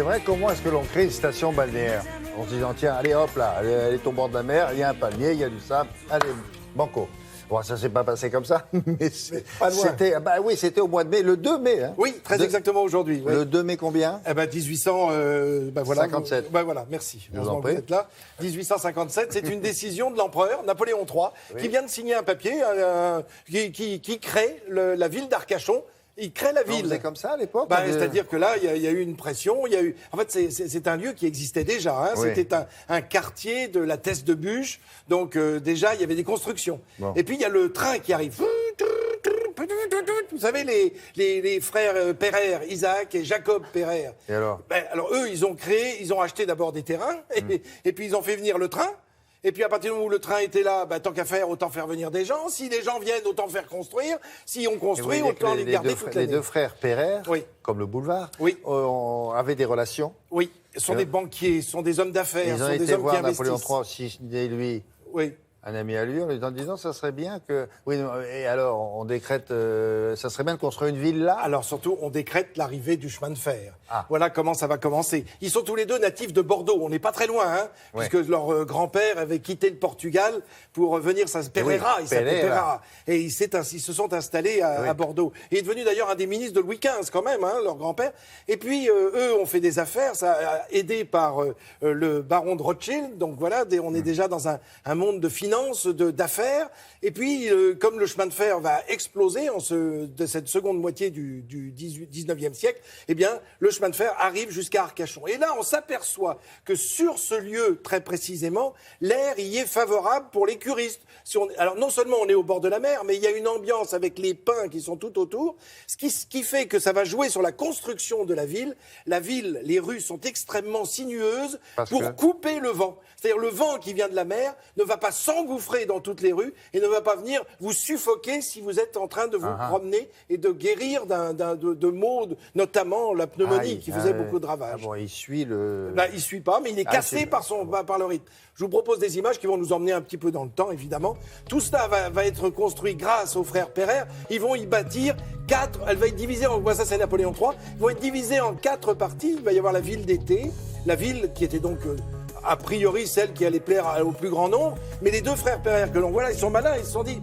vrai, comment est-ce que l'on crée une station balnéaire? En se disant, tiens, allez hop là, elle est au bord de la mer, il y a un palmier, il y a du sable, allez, banco. Bon, ça s'est pas passé comme ça, mais c'était c'était au mois de mai, le 2 mai. Hein. Oui, très exactement aujourd'hui. Oui. Le 2 mai combien? 1857. 57. Voilà, merci. Je vous en prie. Vous êtes là. 1857, c'est une décision de l'empereur Napoléon III qui vient de signer un papier qui crée la ville d'Arcachon. Il crée la ville. C'était comme ça à l'époque. C'est-à-dire que là, il y a eu une pression. En fait, c'est un lieu qui existait déjà. Hein. Oui. C'était un quartier de la Teste de Buch. Donc déjà, il y avait des constructions. Bon. Et puis il y a le train qui arrive. Vous savez, les frères Pereire, Isaac et Jacob Pereire. Et alors alors eux, ils ont acheté d'abord des terrains et puis ils ont fait venir le train. Et puis à partir du moment où le train était là, tant qu'à faire, autant faire venir des gens. Si les gens viennent, autant faire construire. Si on construit, autant les garder toute l'année. Les deux frères Pereire, comme le boulevard, avaient des relations. Oui, sont des banquiers, sont des hommes d'affaires, sont des hommes qui investissent. Napoléon III, si lui, un ami à lui, en disant ça serait bien que... Oui, et alors, on décrète... ça serait bien de construire une ville là? Alors surtout, on décrète l'arrivée du chemin de fer. Ah. Voilà comment ça va commencer. Ils sont tous les deux natifs de Bordeaux. On n'est pas très loin, hein, puisque leur grand-père avait quitté le Portugal pour venir Pereira. Il s'appelait Pereira. Et ils se sont installés à Bordeaux. Et il est devenu d'ailleurs un des ministres de Louis XV quand même, hein, leur grand-père. Et puis, eux ont fait des affaires, ça aidé par le baron de Rothschild. Donc voilà, on est déjà dans un monde de finance, d'affaires. Et puis, comme le chemin de fer va exploser de cette seconde moitié du 19e siècle, eh bien, le chemin de fer arrive jusqu'à Arcachon. Et là, on s'aperçoit que sur ce lieu, très précisément, l'air y est favorable pour les curistes. Alors, non seulement on est au bord de la mer, mais il y a une ambiance avec les pins qui sont tout autour, ce qui fait que ça va jouer sur la construction de la ville. La ville, les rues sont extrêmement sinueuses pour couper le vent. C'est-à-dire le vent qui vient de la mer ne va pas s'engouffrer dans toutes les rues et ne va pas venir vous suffoquer si vous êtes en train de vous promener et de guérir de maux, notamment la pneumonie qui faisait beaucoup de ravages. Ah bon, il suit le... il suit pas, mais il est cassé par le rythme. Je vous propose des images qui vont nous emmener un petit peu dans le temps, évidemment. Tout cela va être construit grâce aux frères Pereire. Ils vont y bâtir 4... Elle va être divisée en... Ça, c'est Napoléon III. Ils vont être divisés en 4 parties. Il va y avoir la ville d'été, la ville qui était donc... a priori, celle qui allait plaire au plus grand nombre. Mais les deux frères Pereire que l'on voit là, ils sont malins, ils se sont dit,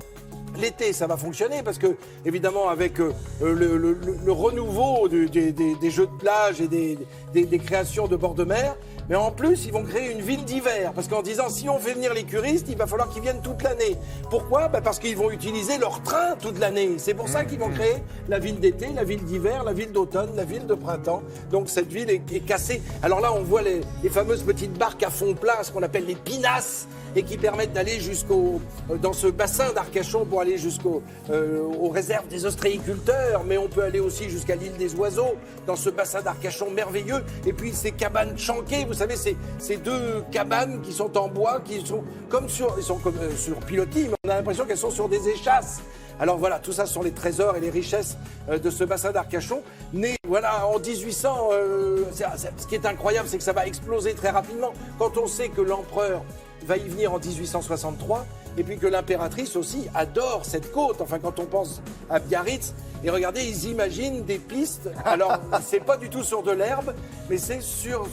l'été, ça va fonctionner, parce que, évidemment, avec le renouveau des jeux de plage et des créations de bord de mer, mais en plus, ils vont créer une ville d'hiver. Parce qu'en disant, si on fait venir les curistes, il va falloir qu'ils viennent toute l'année. Pourquoi ? Parce qu'ils vont utiliser leur train toute l'année. C'est pour ça qu'ils vont créer la ville d'été, la ville d'hiver, la ville d'automne, la ville de printemps. Donc cette ville est cassée. Alors là, on voit les fameuses petites barques à fond plat, ce qu'on appelle les pinasses, et qui permettent d'aller dans ce bassin d'Arcachon pour aller aux réserves des ostréiculteurs. Mais on peut aller aussi jusqu'à l'île des Oiseaux, dans ce bassin d'Arcachon merveilleux. Et puis ces cabanes chanquées, vous savez, ces deux cabanes qui sont en bois, qui sont comme sur pilotis, mais on a l'impression qu'elles sont sur des échasses. Alors voilà, tout ça sont les trésors et les richesses de ce bassin d'Arcachon. Né en 1800, ce qui est incroyable, c'est que ça va exploser très rapidement. Quand on sait que l'empereur va y venir en 1863, et puis que l'impératrice aussi adore cette côte. Enfin, quand on pense à Biarritz, et regardez, ils imaginent des pistes. Alors, c'est pas du tout sur de l'herbe, mais c'est sur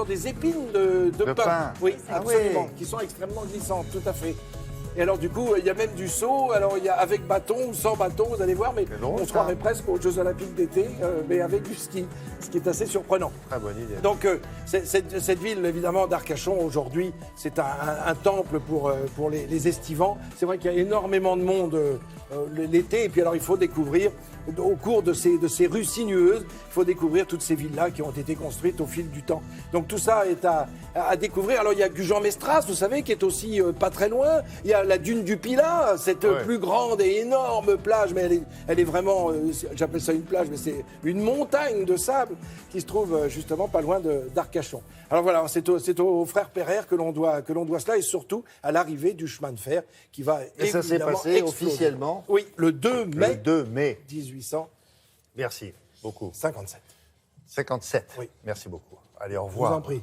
des épines de pin. Oui, absolument, qui sont extrêmement glissantes, tout à fait. Et alors, du coup, il y a même du saut. Alors, il y a avec bâton ou sans bâton, vous allez voir, mais on se croirait presque aux Jeux Olympiques d'été, mais avec du ski, ce qui est assez surprenant. Très bonne idée. Donc, cette ville, évidemment, d'Arcachon, aujourd'hui, c'est un temple pour les estivants. C'est vrai qu'il y a énormément de monde l'été, et puis alors, il faut découvrir, au cours de ces rues sinueuses, il faut découvrir toutes ces villas qui ont été construites au fil du temps. Donc, tout ça est à découvrir. Alors, il y a Gujan-Mestras, vous savez, qui est aussi pas très loin. Il y a la dune du Pilat, cette plus grande et énorme plage, mais elle est vraiment, j'appelle ça une plage, mais c'est une montagne de sable qui se trouve justement pas loin d'Arcachon. Alors voilà, c'est aux frères Pereire que l'on doit cela, et surtout à l'arrivée du chemin de fer qui va évidemment exploser. Et ça s'est passé officiellement ? Oui, le 2 mai. Le 2 mai. 1800. Merci beaucoup. 57. 57. Oui. Merci beaucoup. Allez, au revoir. Je vous en prie.